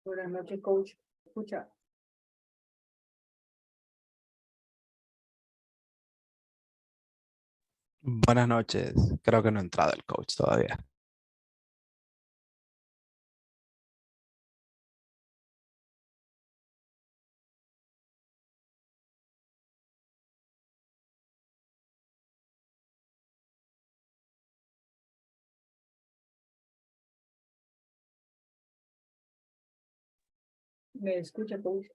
Buenas noches, coach. Escucha, Buenas noches. Creo que no ha entrado el coach todavía. me escucha, coach.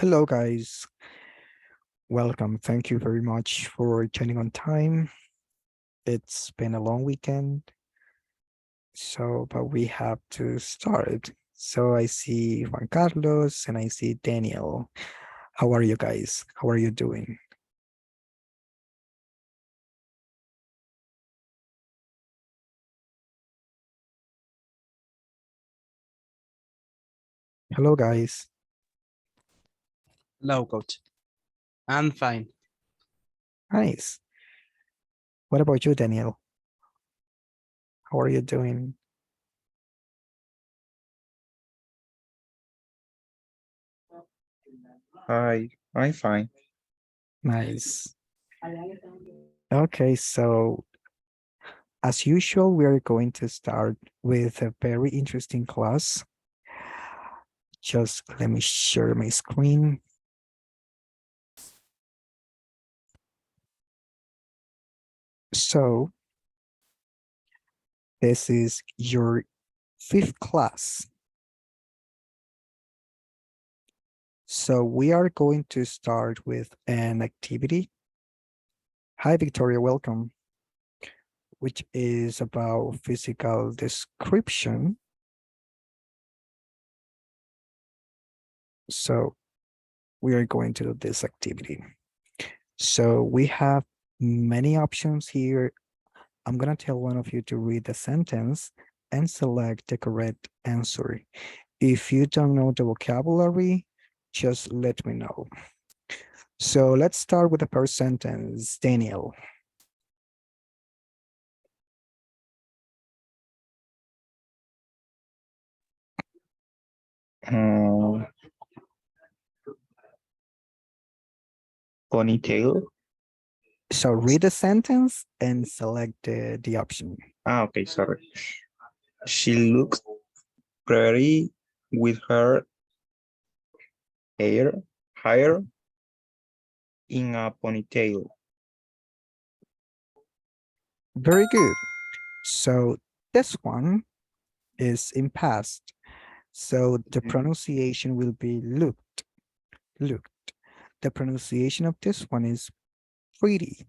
Hello, guys. Welcome. Thank you very much for joining on time. It's been a long weekend, but we have to start. So I see Juan Carlos and I see Daniel. How are you guys? How are you doing? Hello, guys. Hello, coach. I'm fine. Nice. What about you, Daniel? How are you doing? Hi, I'm fine. Nice. Okay, so as usual, we are going to start with a very interesting class. Just let me share my screen. So this is your 5th class. So we are going to start with an activity. Hi, Victoria, welcome. Which is about physical description. So we are going to do this activity. So we have many options here. I'm going to tell one of you to read the sentence and select the correct answer. If you don't know the vocabulary, just let me know. So let's start with the first sentence, Daniel. Ponytail. So read the sentence and select the option. Okay, sorry. She looks pretty with her hair in a ponytail. Very good. So this one is in past. So the pronunciation will be looked. The pronunciation of this one is pretty.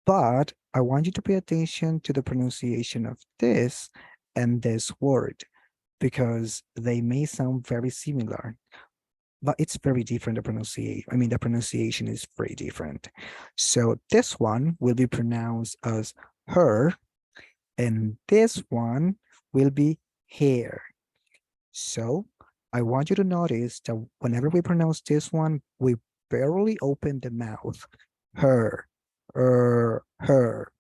But I want you to pay attention to the pronunciation of this and this word because they may sound very similar, but it's very different. The pronunciation is very different. So this one will be pronounced as her, and this one will be hair. So I want you to notice that whenever we pronounce this one, we barely open the mouth. Her, her.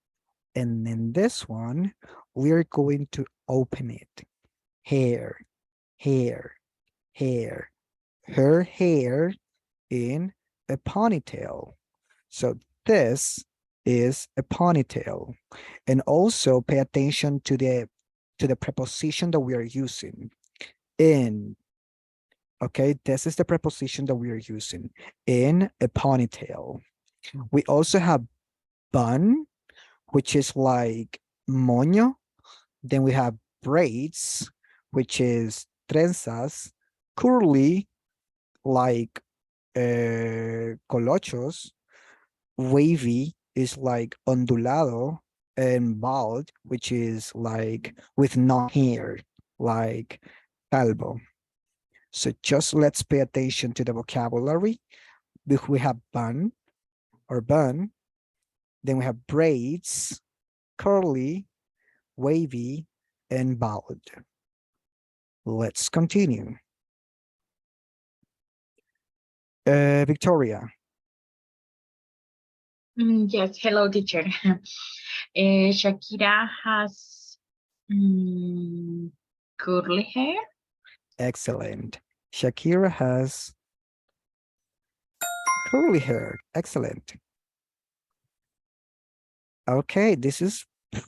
And in this one, we're going to open it. Hair, hair, hair. Her hair in a ponytail. So this is a ponytail. And also pay attention to the preposition that we are using. In. Okay, this is the preposition that we are using. In a ponytail. We also have bun, which is like moño. Then we have braids, which is trenzas, curly, like colochos, wavy is like ondulado, and bald, which is like with no hair, like calvo. So just let's pay attention to the vocabulary. We have bun or bun. Then we have braids, curly, wavy, and bald. Let's continue. Victoria. Yes, hello, teacher. Shakira has curly hair. Excellent. Shakira has curly hair. Excellent. Okay, this is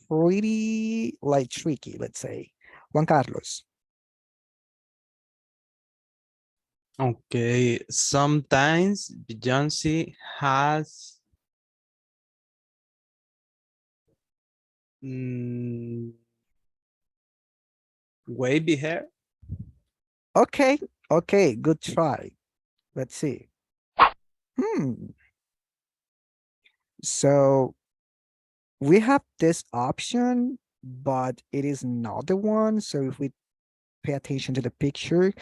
pretty like tricky, let's say. Juan Carlos. Okay, sometimes Beyonce has wavy hair. Okay, good try. Let's see. So we have this option, but it is not the one. So if we pay attention to the picture,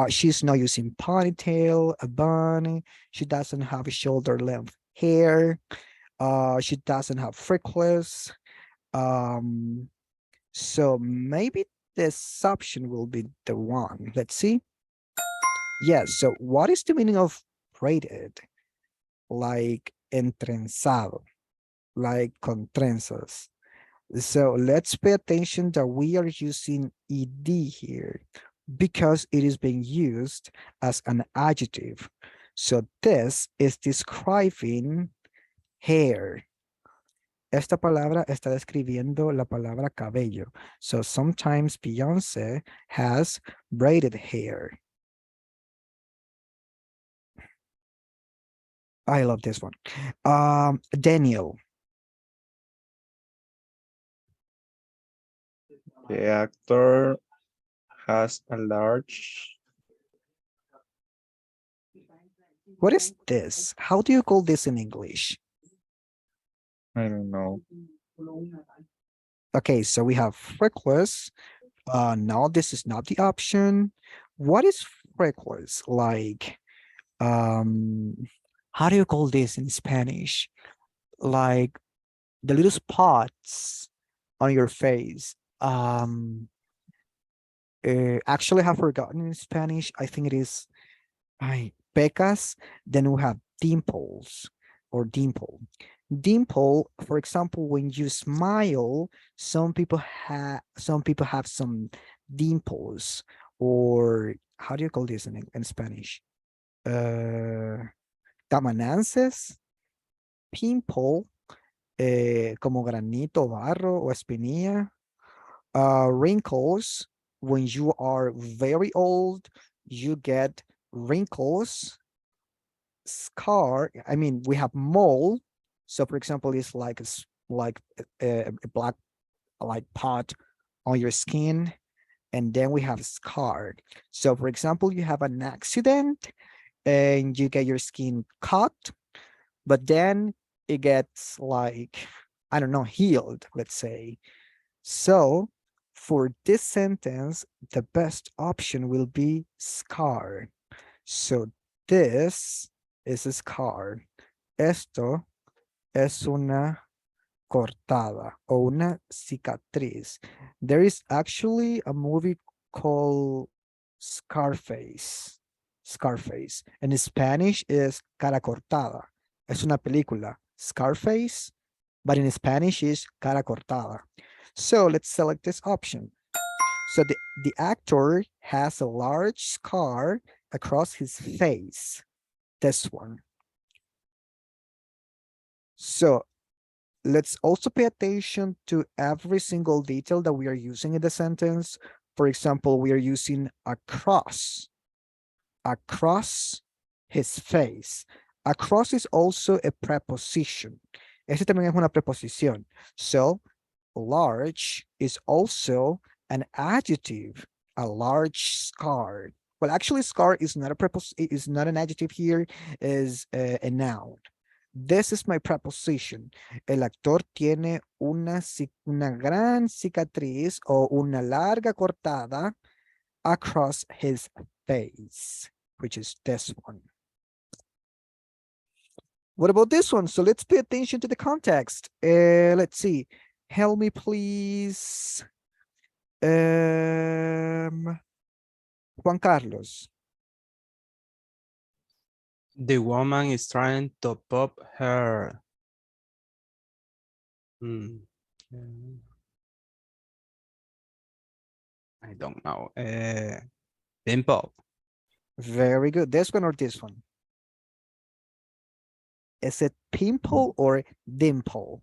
she's not using ponytail, a bun. She doesn't have shoulder length hair. She doesn't have freckles. So maybe this option will be the one. Let's see. Yes. So what is the meaning of braided? Like entrenzado, like con trenzas. So let's pay attention that we are using ed here because it is being used as an adjective. So this is describing hair. Esta palabra está describiendo la palabra cabello. So sometimes Beyonce has braided hair. I love this one. Daniel. The actor has a large. What is this? How do you call this in English? I don't know. Okay, so we have freckles. No, this is not the option. What is freckles? Like, how do you call this in Spanish? Like the little spots on your face. Actually, I have forgotten in Spanish. I think it is pecas. Then we have dimples or dimple. Dimple, for example, when you smile, some people have some dimples, or how do you call this in Spanish? Tamanances, pimple, como granito, barro o espinilla. Wrinkles, when you are very old, you get wrinkles. Scar, I mean, we have mole. So for example, it's like a black like pot on your skin. And then we have scar. So for example, you have an accident and you get your skin cut, but then it gets like, I don't know, healed, let's say. So for this sentence, the best option will be scar. So this is a scar. Esto es una cortada o una cicatriz. There is actually a movie called Scarface. Scarface. In Spanish is Cara Cortada. Es una película. Scarface, but in Spanish is Cara Cortada. So let's select this option. So the actor has a large scar across his face. This one. So let's also pay attention to every single detail that we are using in the sentence. For example, we are using across his face. Across is also a preposition. Este también es una preposición. So large is also an adjective, a large scar. Well, actually, scar is not is not an adjective here, is a noun. This is my preposition. El actor tiene una gran cicatriz o una larga cortada across his face, which is this one. What about this one? So let's pay attention to the context. Let's see. Help me, please. Juan Carlos. The woman is trying to pop her. I don't know. Dimple. Very good. This one or this one? Is it pimple or dimple?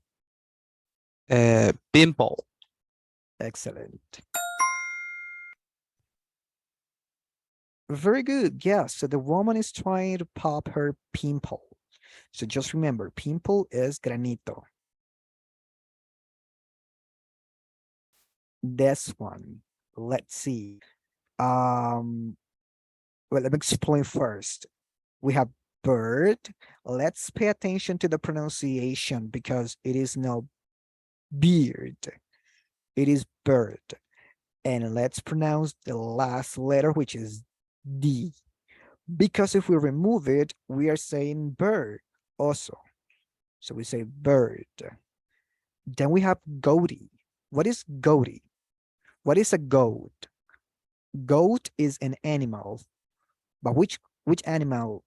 Pimple. Excellent. Very good. Yeah. So the woman is trying to pop her pimple. So just remember, pimple is granito. This one, let's see. Well, let me explain first. We have bird. Let's pay attention to the pronunciation because it is no beard. It is bird. And let's pronounce the last letter, which is D. Because if we remove it, we are saying bird also. So we say bird. Then we have goatee. What is goatee? What is a goat? Goat is an animal. But which animal?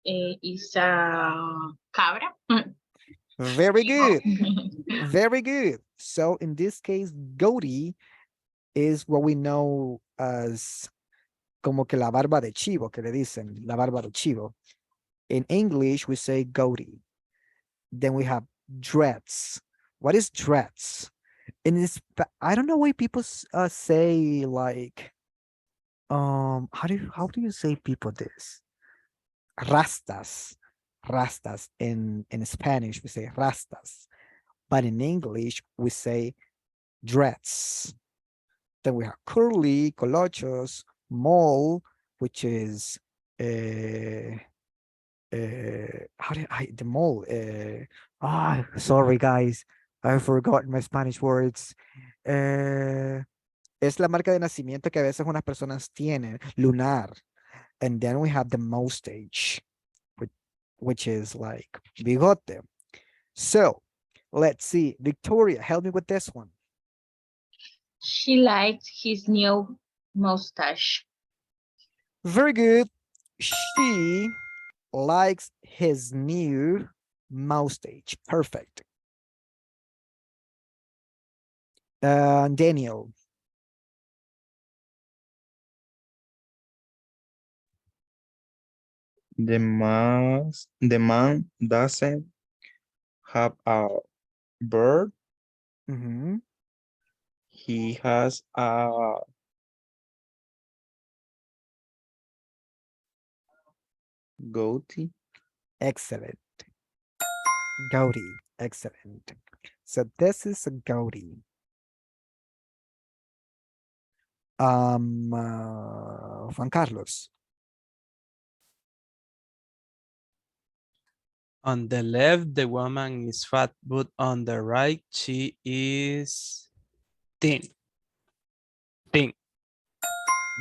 Is a cabra. Very good. Very good. So in this case, goatee is what we know as como que la barba de chivo, que le dicen, la barba de chivo. In English, we say goatee. Then we have dreads. What is dreads? In this, I don't know why people say like, how do you say people this? Rastas, rastas. In Spanish, we say rastas, but in English, we say dreads. Then we have curly, colochos, mole, which is how do I the mole? Sorry guys, I forgot my Spanish words. Es la marca de nacimiento que a veces unas personas tienen, lunar. And then we have the mustache, which is like bigote. So let's see, Victoria, help me with this one. She likes his new mustache. Very good. She likes his new mustache. Perfect. Daniel. The man doesn't have a bird. Mhm. He has a goatee. Excellent. Goatee. Excellent. So this is a goatee. Juan Carlos. On the left, the woman is fat, but on the right, she is thin. Thin.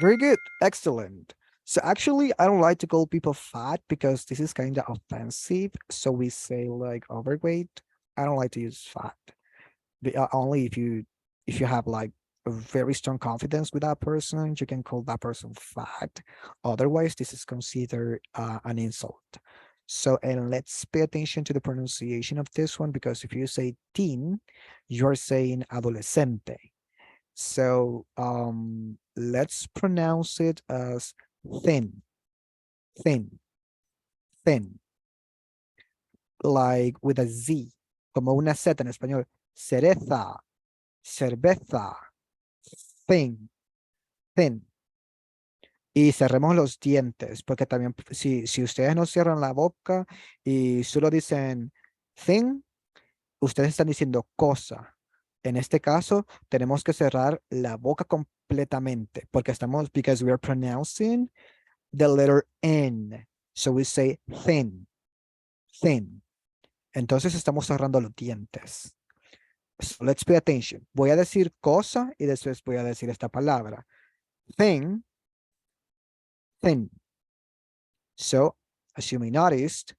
Very good. Excellent. So actually, I don't like to call people fat because this is kind of offensive. So we say like overweight. I don't like to use fat. Only if you have like a very strong confidence with that person, you can call that person fat. Otherwise, this is considered an insult. So, and let's pay attention to the pronunciation of this one, because if you say teen, you're saying adolescente. So let's pronounce it as thin, thin, thin, like with a Z, como una Z en español, cereza, cerveza, thin, thin. Y cerremos los dientes, porque también si ustedes no cierran la boca y solo dicen thin, ustedes están diciendo cosa. En este caso, tenemos que cerrar la boca completamente, porque because we are pronouncing the letter N. So we say thin, thin. Entonces estamos cerrando los dientes. So let's pay attention. Voy a decir cosa y después voy a decir esta palabra. Thin, thin. So, as you may noticed,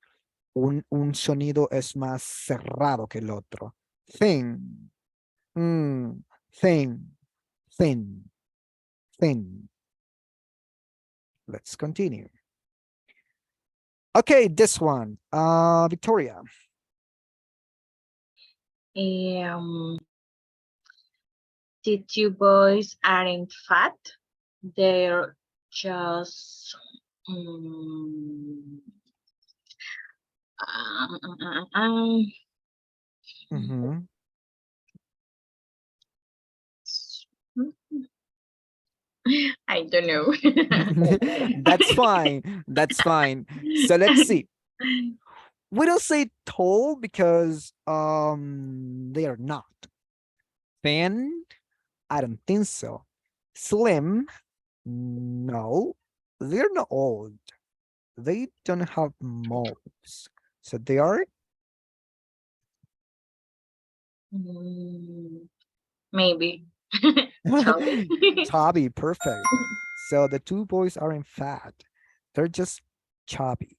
un sonido es más cerrado que el otro. Thin, thin, thin, thin. Let's continue. Okay, this one. Victoria. The two boys aren't fat. They're just Mhm. I don't know. That's fine. That's fine. So let's see. We don't say tall because they are not. Thin, I don't think so. Slim, No, they're not old. They don't have moles. So they are Maybe. Chubby. chubby, perfect. So the two boys aren't fat. They're just chubby.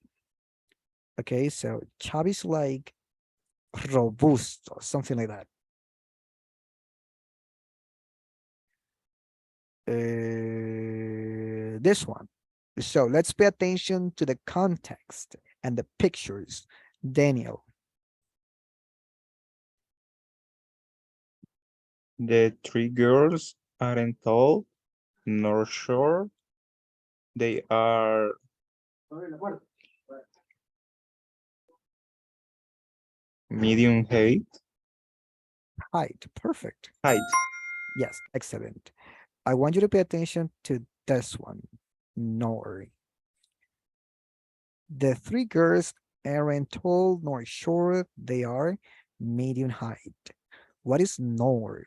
Okay, so chubby is like robusto, something like that. This one. So let's pay attention to the context and the pictures. Daniel, The three girls aren't tall nor short. They are medium height. perfect. Height. Yes, excellent. I want you to pay attention to this one. Nor. The three girls aren't tall nor short. They are medium height. What is nor?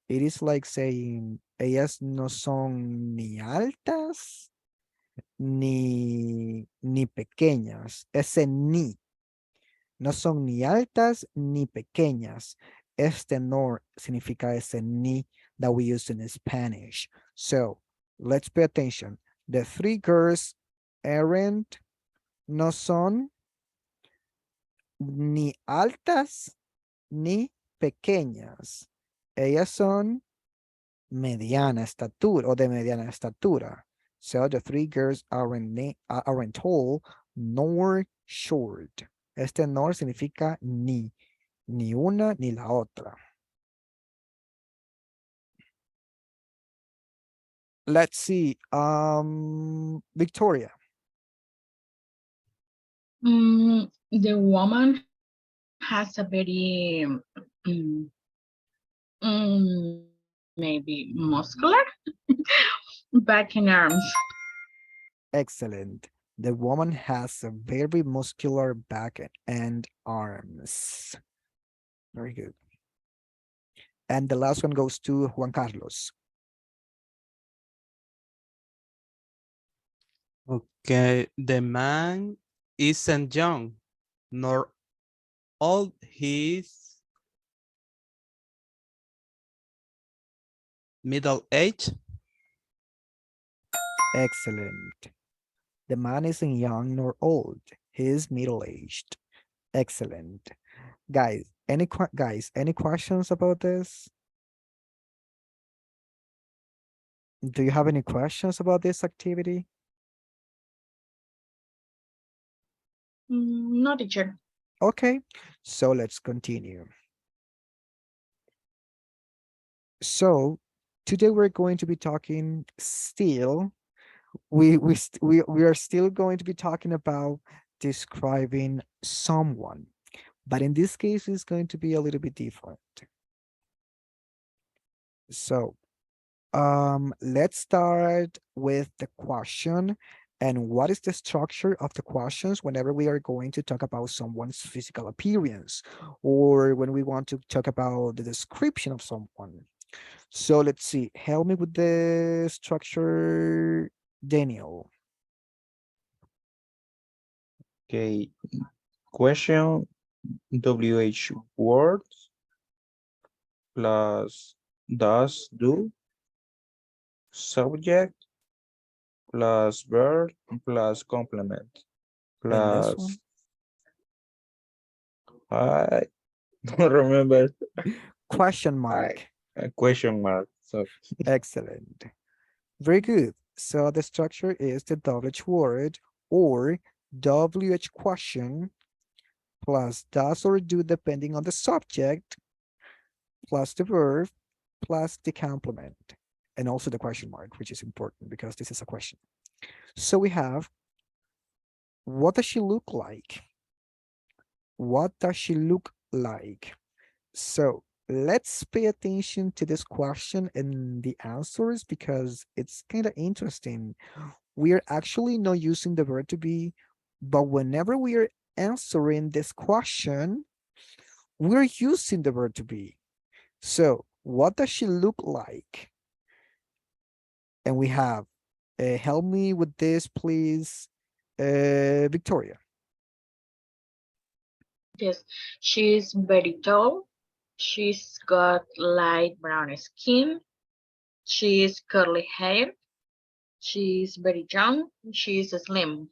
It is like saying, ellas no son ni altas ni pequeñas. Ese ni. No son ni altas ni pequeñas. Este nor significa ese ni that we use in Spanish. So let's pay attention. The three girls aren't, no son ni altas ni pequeñas. Ellas son mediana estatura o de mediana estatura. So the three girls aren't tall nor short. Este nor significa ni una ni la otra. Let's see. Victoria. The woman has a very maybe muscular back and arms. Excellent. The woman has a very muscular back and arms. Very good. And the last one goes to Juan Carlos. Okay, the man isn't young nor old. He's middle age. Excellent. The man isn't young nor old. He is middle-aged. Excellent. Guys, any questions about this? Do you have any questions about this activity? No, teacher. Okay, so let's continue. So today we're going to be talking still. We are still going to be talking about describing someone, but in this case, it's going to be a little bit different. So, let's start with the question. And what is the structure of the questions whenever we are going to talk about someone's physical appearance or when we want to talk about the description of someone? So let's see, help me with the structure, Daniel. Okay. Question WH words plus does do subject plus verb plus complement And this plus one? I don't remember Question mark. a question mark. So Excellent. Very good. So the structure is the WH word or WH question plus does or do depending on the subject plus the verb plus the complement and also the question mark, which is important because this is a question. So we have, what does she look like? What does she look like? So let's pay attention to this question and the answers because it's kind of interesting. We are actually not using the verb to be, but whenever we are answering this question, we're using the verb to be. So what does she look like? And we have Help me with this, please, Victoria. Yes, she's very tall. She's got light brown skin. She's curly hair. She's very young. She's slim.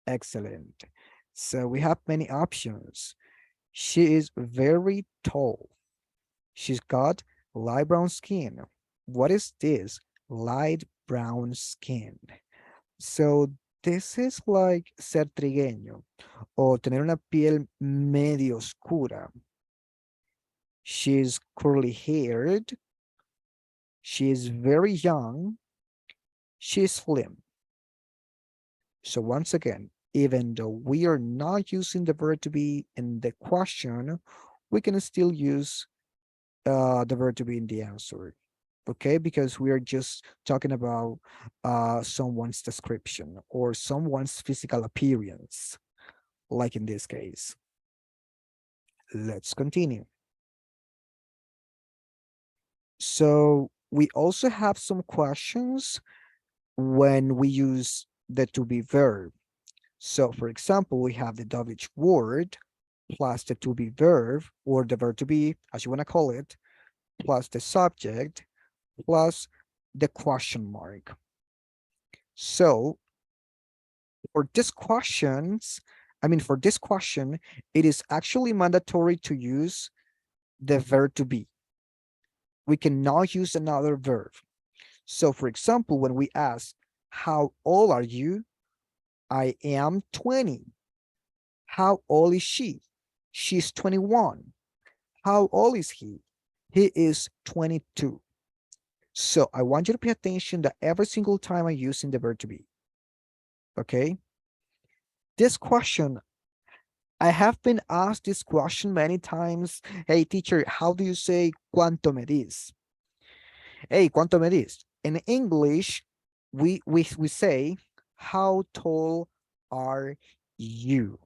Excellent. So we have many options. She is very tall. She's got light brown skin. What is this? Light brown skin. So this is like ser trigueño o tener una piel medio oscura. She's curly haired. She is very young. She's slim. So once again, even though we are not using the verb to be in the question, we can still use the verb to be in the answer. Okay, because we are just talking about someone's description or someone's physical appearance, like in this case. Let's continue. So we also have some questions when we use the to be verb. So for example, we have the WH word plus the to be verb or the verb to be, as you want to call it, plus the subject plus the question mark. So for this questions, for this question, it is actually mandatory to use the verb to be. We cannot use another verb. So for example, when we ask, how old are you? I am 20. How old is she? She's 21. How old is he? He is 22. So I want you to pay attention that every single time I'm using the verb to be. Okay? This question, I have been asked this question many times. Hey, teacher, how do you say cuánto medís? Hey, cuánto medís? In English, we say, how tall are you?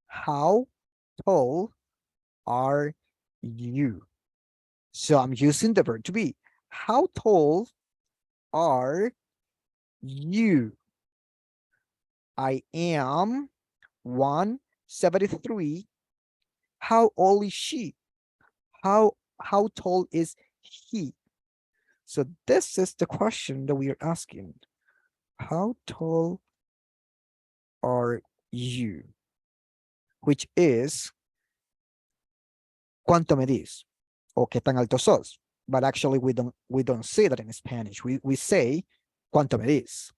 How tall are you? So I'm using the verb to be. How tall are you? I am 173. How old is she? How tall is he? So this is the question that we are asking. How tall are you? Which is ¿cuánto medís? O qué tan alto sos? But actually we don't say that in Spanish. We say ¿cuánto medís?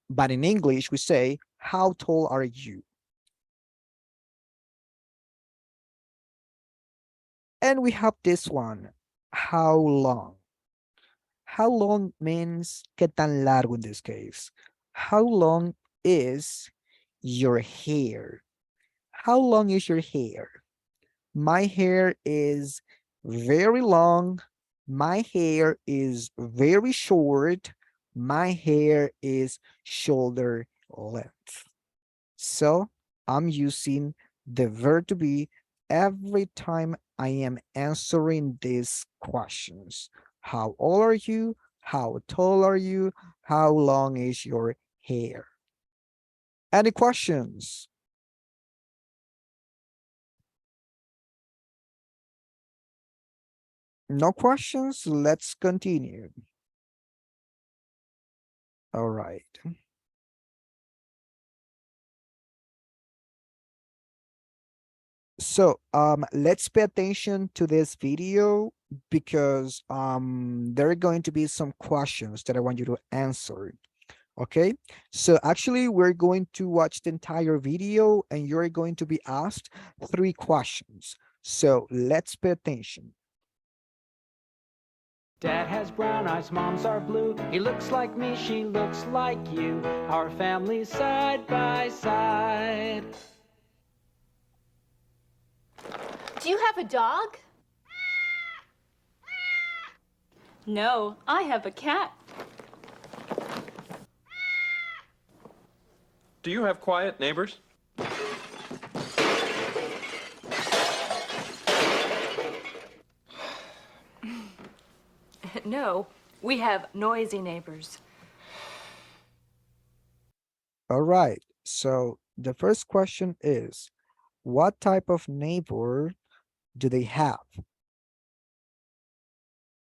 But in English we say how tall are you? And we have this one, how long? How long means qué tan largo in this case. How long is your hair? How long is your hair? My hair is very long. My hair is very short. My hair is shoulder length. So I'm using the verb to be every time I am answering these questions. How old are you? How tall are you? How long is your hair? Any questions? No questions? Let's continue. All right. So let's pay attention to this video because there are going to be some questions that I want you to answer. Okay, so actually we're going to watch the entire video and you're going to be asked 3 questions. So let's pay attention. Dad has brown eyes, moms are blue. He looks like me, she looks like you. Our family's side by side. Do you have a dog? No, I have a cat. Do you have quiet neighbors? No, we have noisy neighbors. All right. So the first question is, what type of neighbor do they have?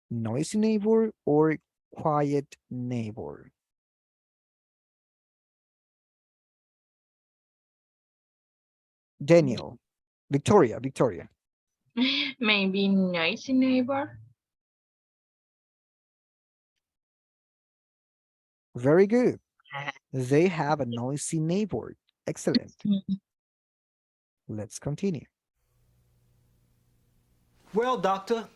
Noisy neighbor or quiet neighbor? Daniel, Victoria. Maybe noisy neighbor. Very good. They have a noisy neighbor. Excellent. Let's continue. Well, doctor,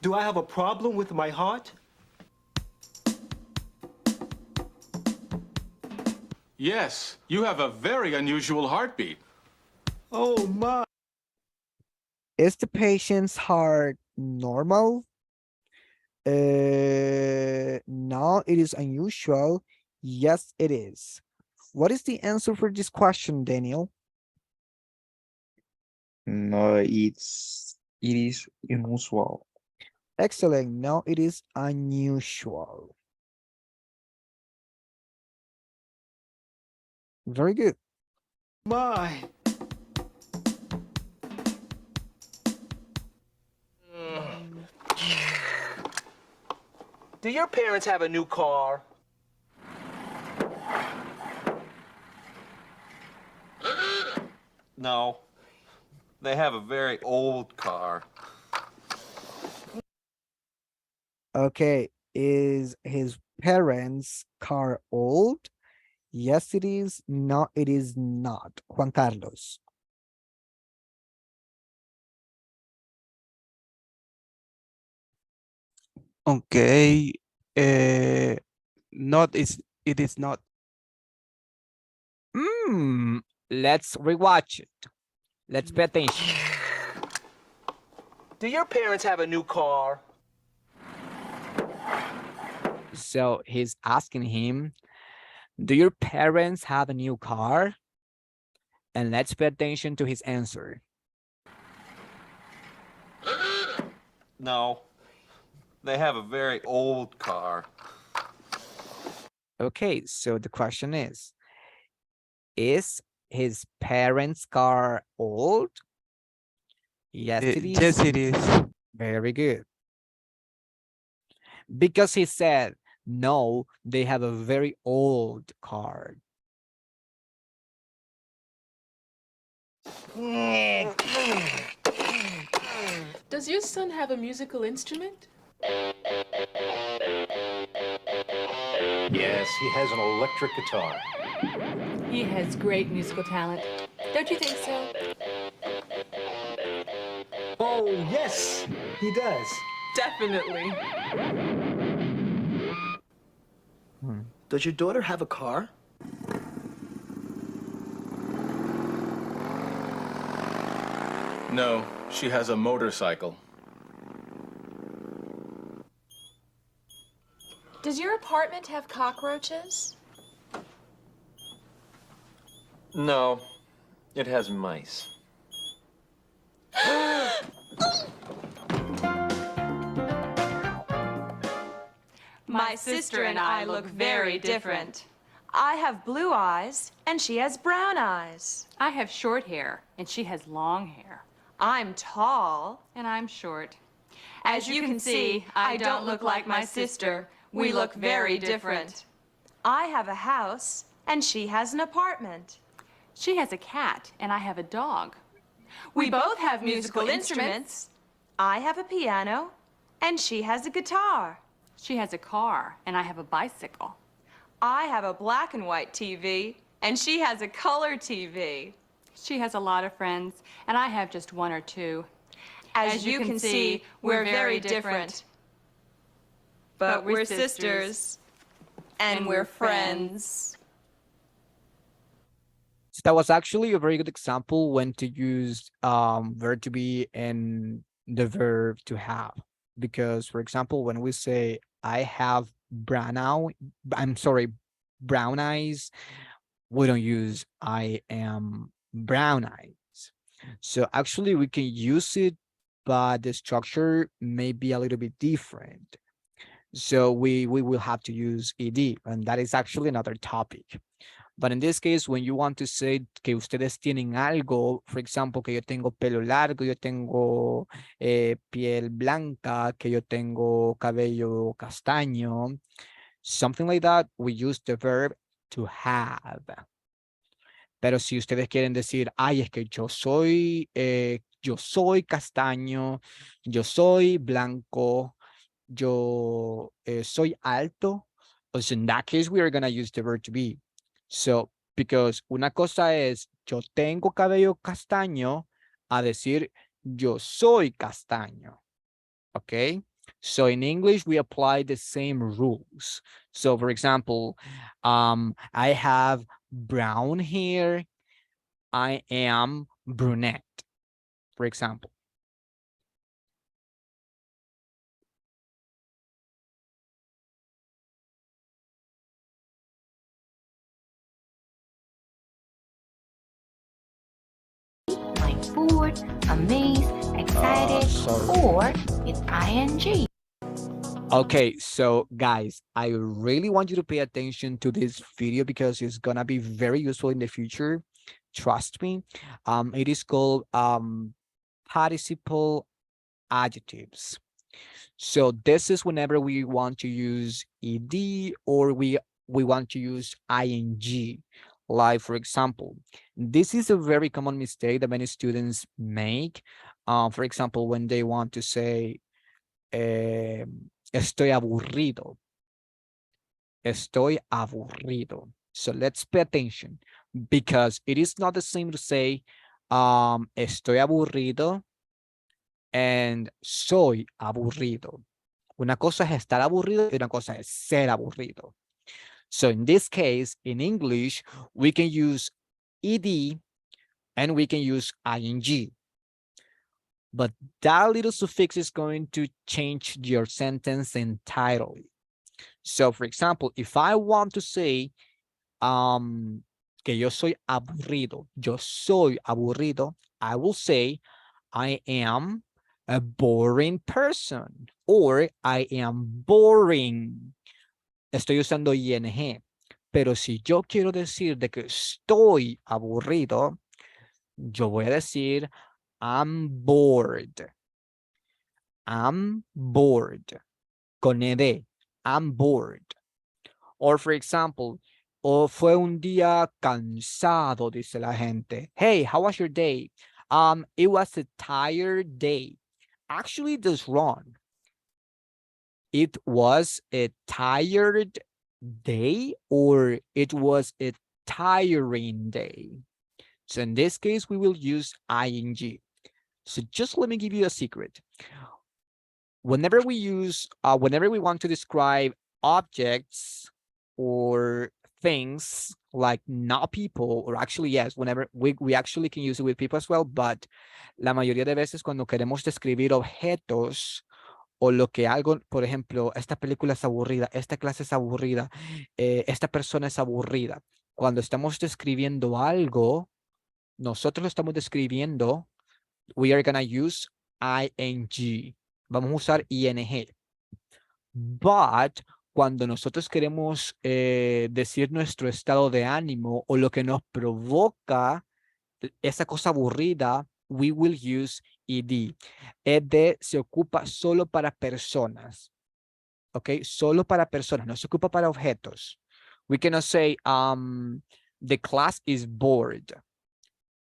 do I have a problem with my heart? Yes, you have a very unusual heartbeat. Oh, my. Is the patient's heart normal? No, it is unusual. Yes, it is. What is the answer for this question, Daniel? No, it is unusual. Excellent. No, it is unusual. Very good. My. Do your parents have a new car? No, they have a very old car. Okay, is his parents' car old? Yes, it is. No, it is not. Juan Carlos. Okay. Not is it is not. Let's rewatch it. Let's pay attention. Do your parents have a new car? So he's asking him, do your parents have a new car? And let's pay attention to his answer. No, they have a very old car. Okay, so the question is his parents' car old? Yes, it is. Yes, it is. Very good. Because he said, no, they have a very old car. Does your son have a musical instrument? Yes, he has an electric guitar. He has great musical talent. Don't you think so? Oh, yes, he does. Definitely. Does your daughter have a car? No, she has a motorcycle. Does your apartment have cockroaches? No, it has mice. My sister and I look very different. I have blue eyes, and she has brown eyes. I have short hair, and she has long hair. I'm tall. And I'm short. As you can see, I don't look like my sister. We look very different. I have a house, and she has an apartment. She has a cat, and I have a dog. We both have musical instruments. I have a piano, and she has a guitar. She has a car, and I have a bicycle. I have a black and white TV, and she has a color TV. She has a lot of friends, and I have just one or two. As you can see, we're very different. But we're sisters, and we're friends. So that was actually a very good example when to use verb to be and the verb to have. Because, for example, when we say I have brown eyes, we don't use I am brown eyes. So actually we can use it, but the structure may be a little bit different. So we will have to use ed, and that is actually another topic. But in this case, when you want to say que ustedes tienen algo, for example, que yo tengo pelo largo, yo tengo piel blanca, que yo tengo cabello castaño, something like that, we use the verb to have. Pero si ustedes quieren decir, ay, es que yo soy castaño, yo soy blanco, yo soy alto, so in that case, we are going to use the verb to be. So, because una cosa es yo tengo cabello castaño a decir yo soy castaño. Okay? So in English, we apply the same rules. So for example, I have brown hair. I am brunette, for example. Like bored, amazed, excited, sorry. or with ing. Okay, so guys, I really want you to pay attention to this video because it's gonna be very useful in the future. Trust me. It is called participle adjectives. So this is whenever we want to use ed or we want to use ing. Like for example, this is a very common mistake that many students make. For example, when they want to say estoy aburrido. Estoy aburrido. So let's pay attention because it is not the same to say estoy aburrido and soy aburrido. Una cosa es estar aburrido y una cosa es ser aburrido. So in this case, in English, we can use ed and we can use ing. But that little suffix is going to change your sentence entirely. So for example, if I want to say que yo soy aburrido, I will say I am a boring person or I am boring. Estoy usando ing. Pero si yo quiero decir de que estoy aburrido, yo voy a decir I'm bored. I'm bored. Con ed. I'm bored. Or for example, fue un día cansado, dice la gente. Hey, how was your day? It was a tired day. Actually, that's wrong. It was a tired day or it was a tiring day. So in this case, we will use ing. So just let me give you a secret. Whenever we want to describe objects or things like not people, or actually, yes, whenever we actually can use it with people as well, but la mayoría de veces cuando queremos describir objetos o lo que algo, por ejemplo, esta película es aburrida, esta clase es aburrida, esta persona es aburrida. Cuando estamos describiendo algo, nosotros lo estamos describiendo, we are gonna use ing. Vamos a usar ing. But cuando nosotros queremos decir nuestro estado de ánimo o lo que nos provoca esa cosa aburrida, we will use ed. Ed se ocupa solo para personas. ¿Ok? Solo para personas, no se ocupa para objetos. We cannot say, the class is bored.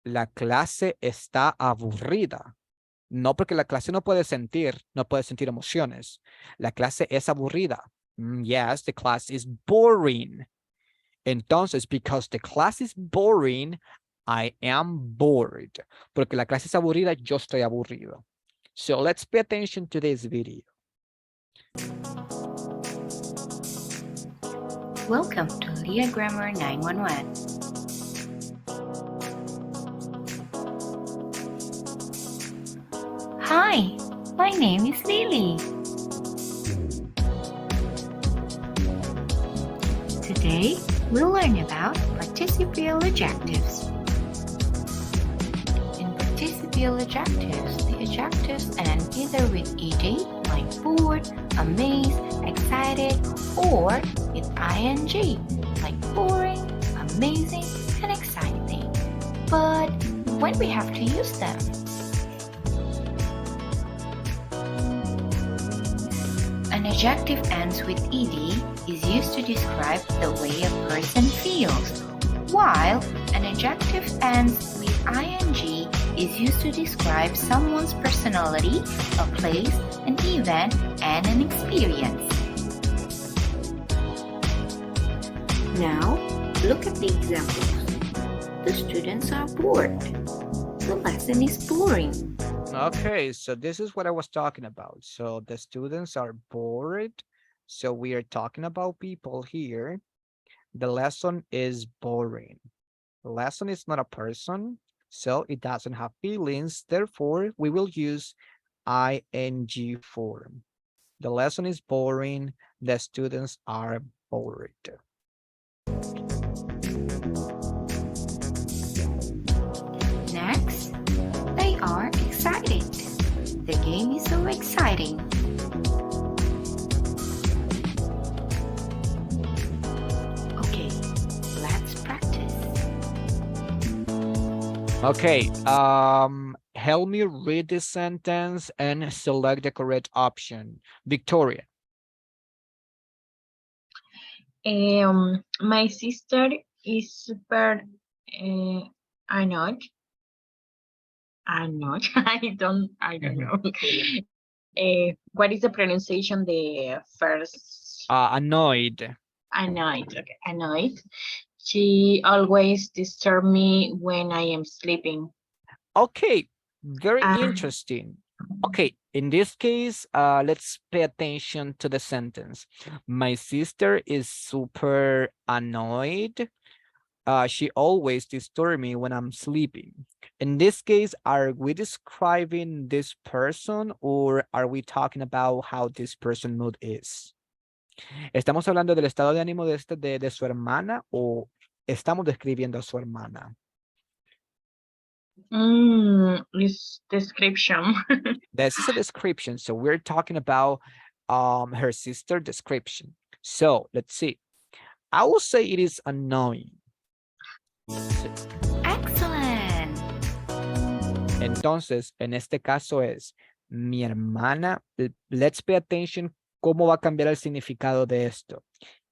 La clase está aburrida. No, porque la clase no puede sentir emociones. La clase es aburrida. Yes, the class is boring. Entonces, because the class is boring, I am bored. Porque la clase es aburrida, yo estoy aburrido. So let's pay attention to this video. Welcome to Leah Grammar 911. Hi, my name is Lily. Today, we'll learn about participial adjectives. In participial adjectives, the adjectives end either with ed, like bored, amazed, excited, or with ing, like boring, amazing and exciting. But when we have to use them? An adjective ends with ed is used to describe the way a person feels, while an adjective ends with ing is used to describe someone's personality, a place, an event, and an experience. Now, look at the examples. The students are bored. The lesson is boring. Okay, so this is what I was talking about. So the students are bored. So we are talking about people here. The lesson is boring. The lesson is not a person, so it doesn't have feelings. Therefore, we will use ing form. The lesson is boring. The students are bored. Next, they are excited. The game is so exciting. Okay, let's practice. Okay, help me read this sentence and select the correct option. Victoria. My sister is super annoyed. Annoyed. I don't know. What is the pronunciation? The first Annoyed. annoyed. Okay, annoyed. She always disturbs me when I am sleeping. Okay, very interesting. Okay, in this case, let's pay attention to the sentence. My sister is super annoyed. She always disturbs me when I'm sleeping. In this case, are we describing this person or are we talking about how this person mood is? ¿Estamos hablando del estado de ánimo de su hermana o estamos describiendo a su hermana? This description. This is a description. So we're talking about her sister description. So let's see. I will say it is annoying. Excellent. Entonces, en este caso es mi hermana. Let's pay attention cómo va a cambiar el significado de esto.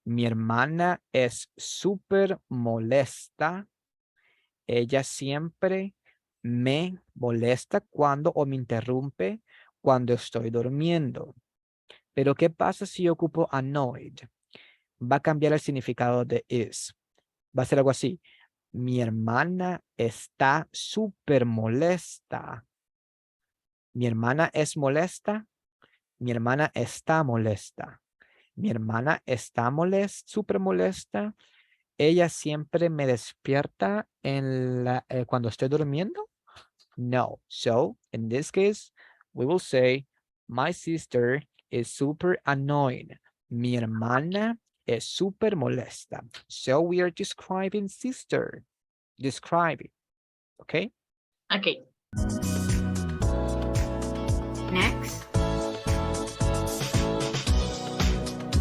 Mi hermana es súper molesta. Ella siempre me molesta cuando o me interrumpe cuando estoy durmiendo. Pero ¿qué pasa si yo ocupo annoyed? Va a cambiar el significado de is. Va a ser algo así. Mi hermana está súper molesta. Mi hermana es molesta. Mi hermana está molesta. Mi hermana está súper molesta. Ella siempre me despierta cuando estoy durmiendo. No. So, in this case, we will say, my sister is super annoying. Mi hermana es súper molesta. So, we are describing sister. Describing. Okay? Okay. Next.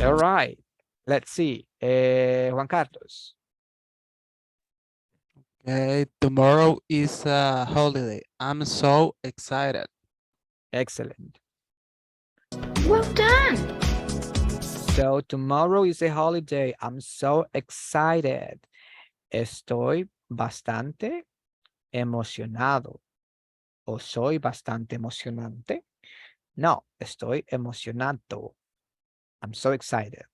All right. Let's see. Juan Carlos. Okay, tomorrow is a holiday. I'm so excited. Excellent. Well done. So tomorrow is a holiday. I'm so excited. Estoy bastante emocionado. ¿O soy bastante emocionante? No, estoy emocionado. I'm so excited.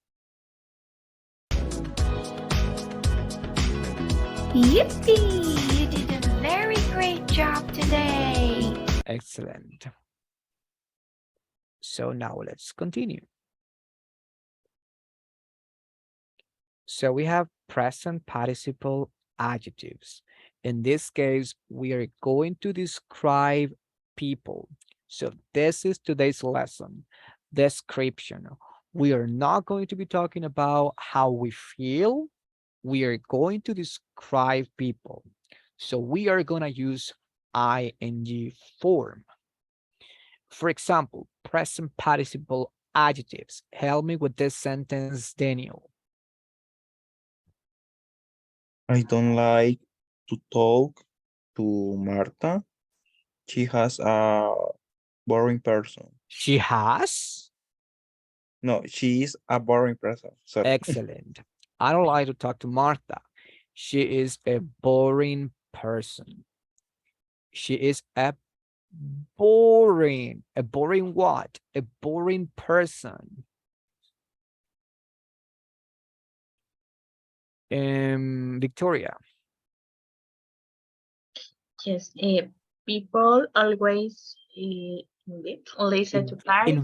Yippee! You did a very great job today. Excellent. So now let's continue. So we have present participle adjectives. In this case, we are going to describe people. So this is today's lesson, description. We are not going to be talking about how we feel. We are going to describe people. So we are going to use ing form. For example, present participle adjectives. Help me with this sentence, Daniel. I don't like to talk to Marta. She has a boring person. She has? No, she is a boring person. Sorry. Excellent. I don't like to talk to Martha. She is a boring person. She is a boring what? A boring person. Victoria. Yes, people always listen to parties.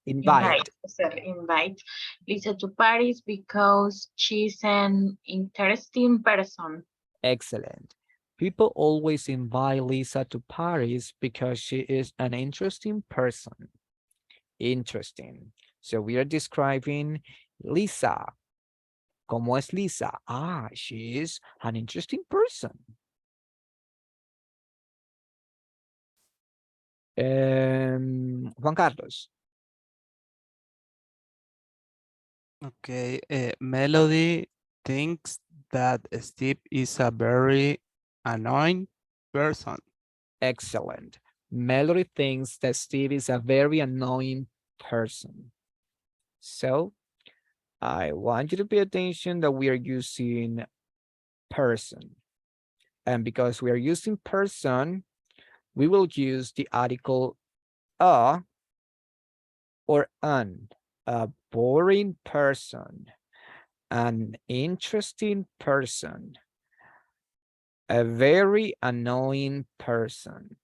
Invite. Sorry, invite Lisa to parties because she's an interesting person. Excellent. People always invite Lisa to parties because she is an interesting person. Interesting. So we are describing Lisa. ¿Cómo es Lisa? Ah, she is an interesting person. Juan Carlos. Okay, Melody thinks that Steve is a very annoying person. Excellent. Melody thinks that Steve is a very annoying person. So I want you to pay attention that we are using person. And because we are using person, we will use the article a or an. A boring person, an interesting person, a very annoying person.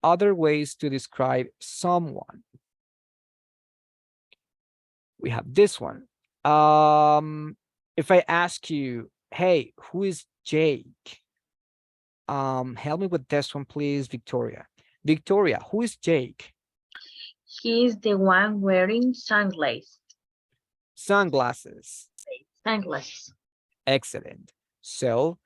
Other ways to describe someone. We have this one. If I ask you, hey, who is Jake? Help me with this one, please, Victoria. Victoria, who is Jake? He is the one wearing sunglasses. Sunglasses. Sunglasses. Excellent. So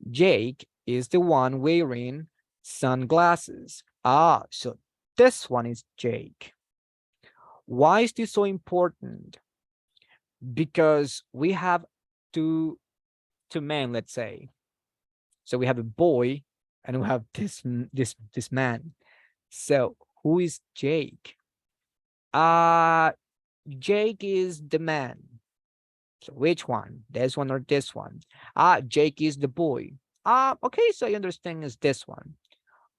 Jake is the one wearing sunglasses. Ah, so this one is Jake. Why is this so important? Because we have two men, let's say. So we have a boy and we have this man. So who is Jake? Jake is the man. So which one? This one or this one? Jake is the boy. Okay, so I understand it's this one.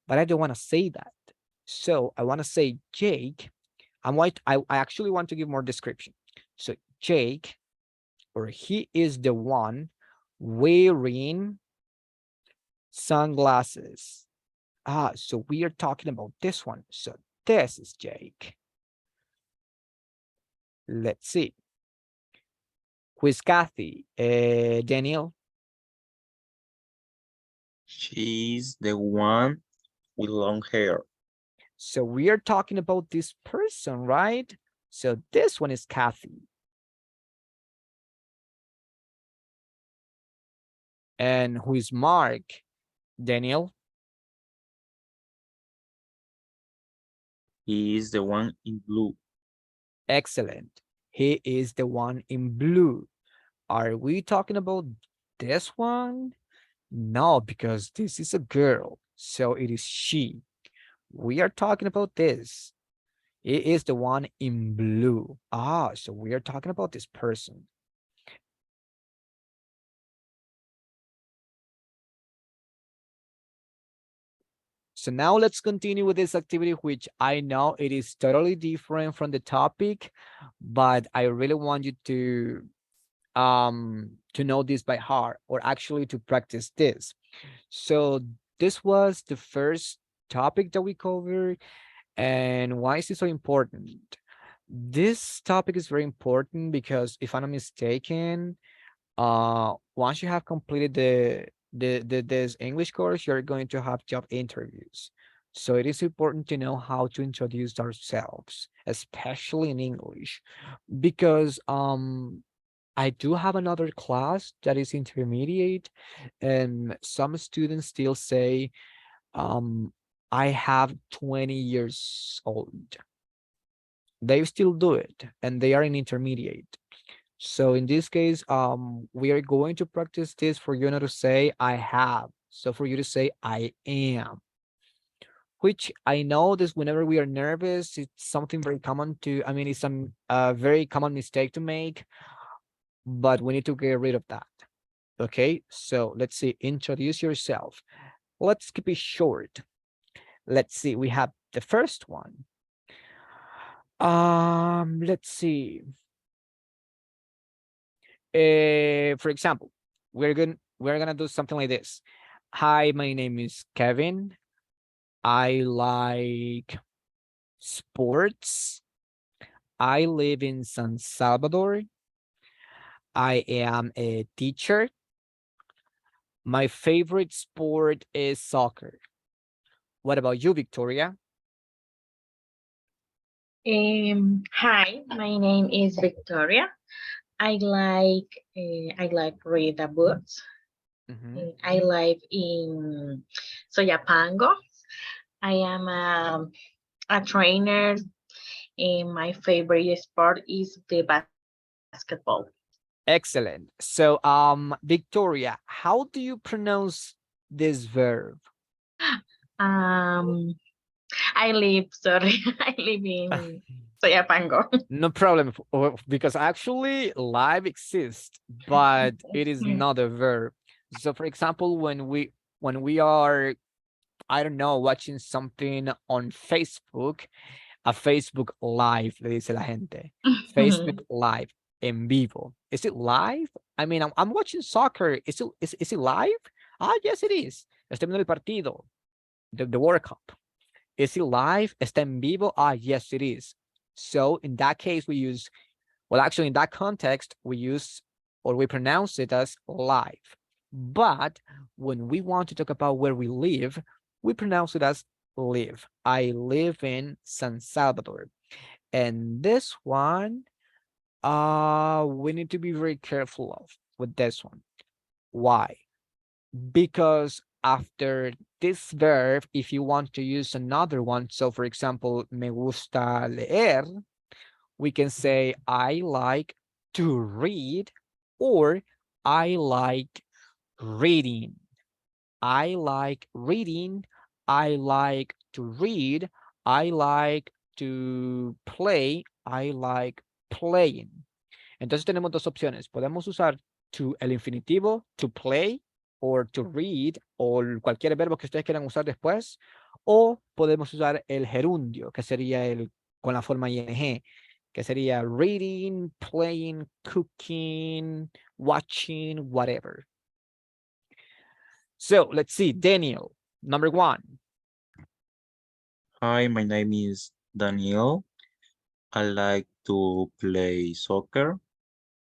But I don't want to say that. So I want to say Jake. I actually want to give more description. So Jake, or he is the one wearing sunglasses. So we are talking about this one. So this is Jake. Let's see. Who is Kathy? Daniel? She's the one with long hair. So we are talking about this person, right? So this one is Kathy. And who is Mark? Daniel? He is the one in blue. Excellent. He is the one in blue. Are we talking about this one? No, because this is a girl. So it is she. We are talking about this. It is the one in blue. So we are talking about this person. So now let's continue with this activity, which I know it is totally different from the topic, but I really want you to know this by heart, or actually to practice this. So this was the first topic that we covered. And why is it so important? This topic is very important because if I'm not mistaken, once you have completed this English course, you're going to have job interviews. So it is important to know how to introduce ourselves, especially in English, because I do have another class that is intermediate, and some students still say, I have 20 years old. They still do it, and they are in intermediate. So in this case, we are going to practice this for you not to say I have. So for you to say I am, which I know this whenever we are nervous, it's something very common to, I mean, it's some very common mistake to make, but we need to get rid of that. Okay, so let's see, introduce yourself. Let's keep it short. Let's see, we have the first one. Let's see. For example, we're gonna do something like this. Hi, my name is Kevin. I like sports. I live in San Salvador. I am a teacher. My favorite sport is soccer. What about you, Victoria? Hi, my name is Victoria. I like read the books. I live in Soyapango. I am a trainer, and my favorite sport is the basketball. Excellent. So, Victoria, how do you pronounce this verb? I live, sorry, I live in Soyapango. No problem, because actually live exists, but it is not a verb. So for example, when we are, I don't know, watching something on Facebook, a Facebook Live, le dice la gente. Facebook Live, en vivo. Is it live? I mean, I'm watching soccer. Is it live? Ah, yes, it is. Estoy viendo el partido, the World Cup. Is it live? Está en vivo? Ah, yes, it is. So in that case, we use, well, actually in that context, we use, or we pronounce it as live. But when we want to talk about where we live, we pronounce it as live. I live in San Salvador. And this one, we need to be very careful of with this one. Why? Because after this verb, if you want to use another one, so for example, me gusta leer, we can say I like to read, or I like reading. I like reading. I like to read. I like to play. I like playing. Entonces tenemos dos opciones. Podemos usar to el infinitivo, to play, or to read, o cualquier verbo que ustedes quieran usar después, o podemos usar el gerundio, que sería el con la forma ing, que sería reading, playing, cooking, watching, whatever. So let's see, Daniel, number one. Hi, my name is Daniel. I like to play soccer.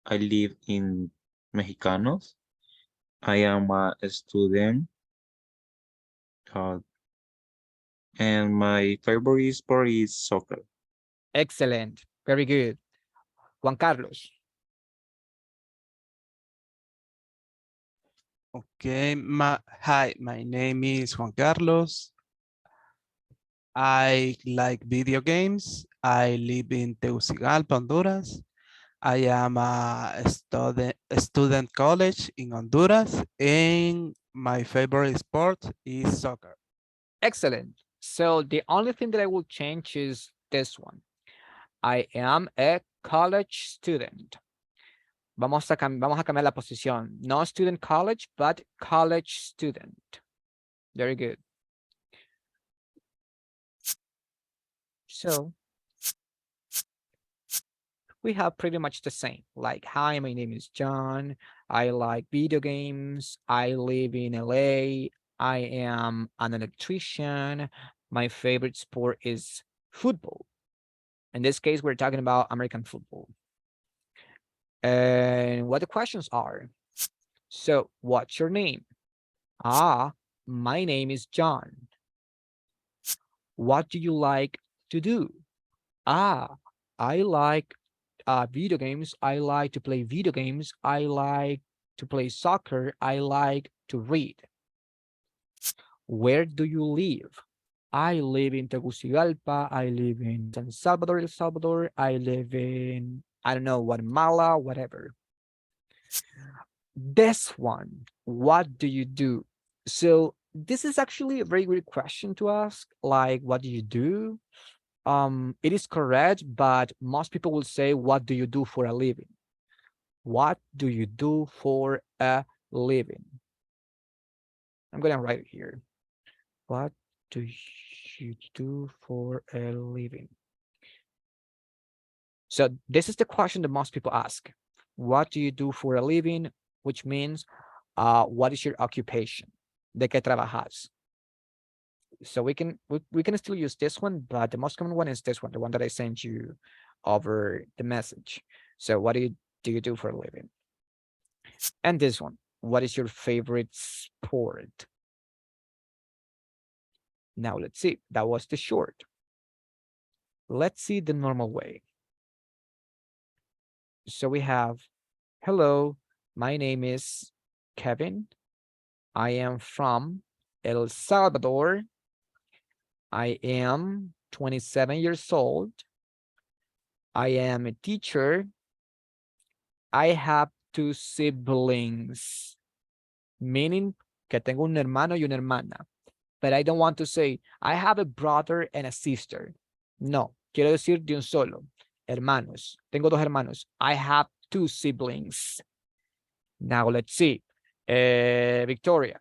I live in Mexicanos. I am a student. And my favorite sport is soccer. Excellent. Very good. Juan Carlos. Okay, hi, my name is Juan Carlos. I like video games. I live in Tegucigalpa, Honduras. I am a student college in Honduras, and my favorite sport is soccer. Excellent. So the only thing that I will change is this one. I am a college student. Vamos a cambiar la posición. No student college, but college student. Very good. So we have pretty much the same. Like, hi, my name is John. I like video games. I live in LA. I am an electrician. My favorite sport is football. In this case, we're talking about American football. And what the questions are. So, what's your name? Ah, my name is John. What do you like to do? Ah, I like video games. I like to play video games. I like to play soccer. I like to read. Where do you live? I live in Tegucigalpa. I live in San Salvador, El Salvador. I live in I don't know, Guatemala, whatever. This one, what do you do? So this is actually a very good question to ask. Like, what do you do? It is correct, but most people will say, what do you do for a living? What do you do for a living? I'm gonna write it here. What do you do for a living? So this is the question that most people ask. What do you do for a living? Which means, what is your occupation? ¿De qué trabajas? So we can still use this one, but the most common one is this one, the one that I sent you over the message. So what do you do for a living? And this one, what is your favorite sport? Now let's see, that was the short. Let's see the normal way. So we have, hello, my name is Kevin. I am from El Salvador. I am 27 years old. I am a teacher. I have 2 siblings, meaning que tengo un hermano y una hermana. But I don't want to say, I have a brother and a sister. No, quiero decir de un solo. Hermanos. Tengo 2 hermanos. I have 2 siblings. Now let's see. Victoria.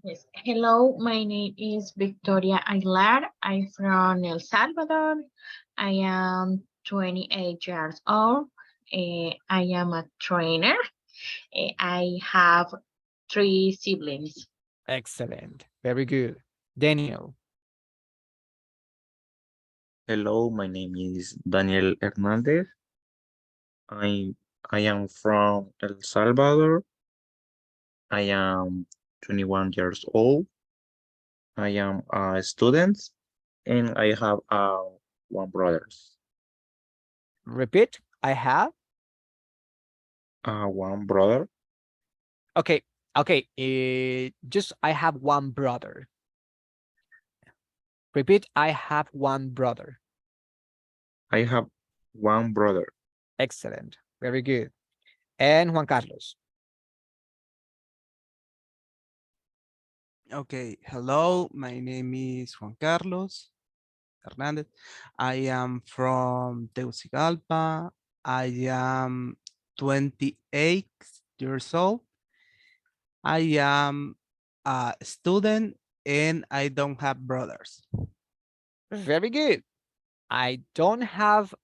Yes. Hello, my name is Victoria Aguilar. I'm from El Salvador. I am 28 years old. I am a trainer. I have 3 siblings. Excellent. Very good. Daniel. Hello, my name is Daniel Hernandez. I am from El Salvador. I am 21 years old. I am a student and I have 1 brother. Repeat. I have. 1 brother. Okay. Okay. Just I have 1 brother. Repeat. I have 1 brother. I have 1 brother. Excellent. Very good. And Juan Carlos. Okay, hello, my name is Juan Carlos Hernandez. I am from Tegucigalpa. I am 28 years old. I am a student and I don't have brothers. Very good. I don't have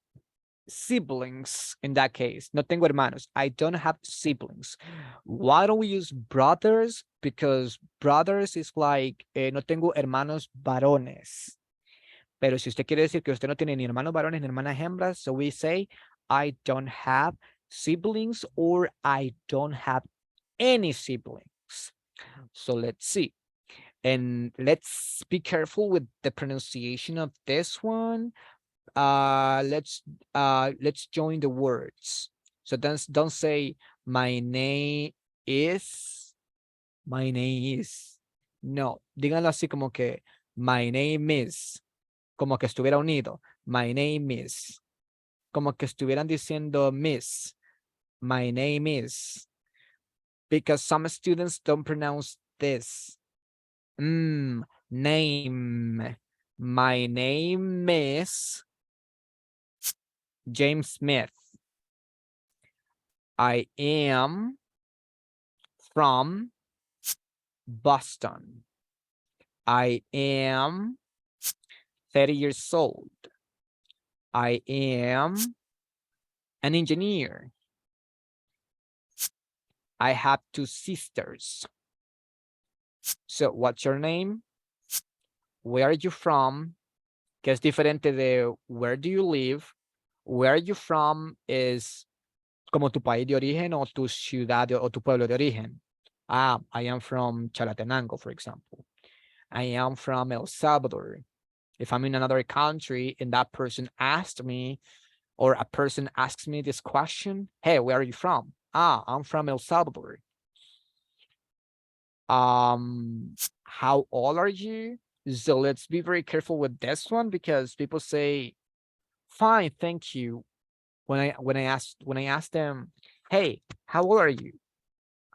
siblings in that case. No tengo hermanos. I don't have siblings. Why don't we use brothers? Because brothers is like, no tengo hermanos varones. Pero si usted quiere decir que usted no tiene ni hermanos varones ni hermanas hembras, so we say, I don't have siblings or I don't have any siblings. So let's see. And let's be careful with the pronunciation of this one. Let's join the words. So don't say my name is. No, díganlo así como que my name is, como que estuviera unido. My name is, como que estuvieran diciendo miss. My name is, because some students don't pronounce this. Name. My name is James Smith. I am from Boston. I am 30 years old. I am an engineer. I have 2 sisters. So what's your name? Where are you from? Que es diferente de where do you live? Where are you from is como tu país de origen o tu ciudad o tu pueblo de origen. I am from Chalatenango, for example. I am from El Salvador. If I'm in another country and that person asked me, or a person asks me this question, hey, where are you from? I'm from El Salvador. How old are you? So let's be very careful with this one because people say fine, thank you. When I ask them, hey, how old are you?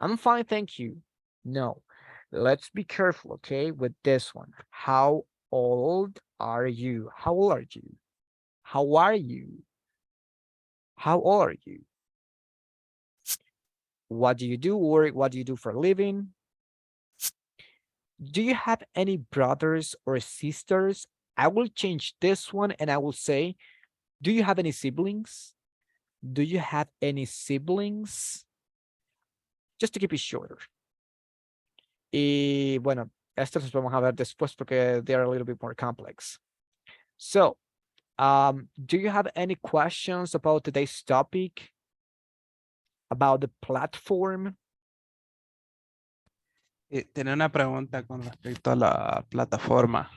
I'm fine, thank you. No, let's be careful, okay, with this one. How old are you? How old are you? How are you? How old are you? What do you do, or what do you do for a living? Do you have any brothers or sisters? I will change this one and I will say, do you have any siblings? Do you have any siblings? Just to keep it shorter. Y bueno, estos los vamos a ver después porque they are a little bit more complex. So, do you have any questions about today's topic? About the platform? Tenía una pregunta con respecto a la plataforma.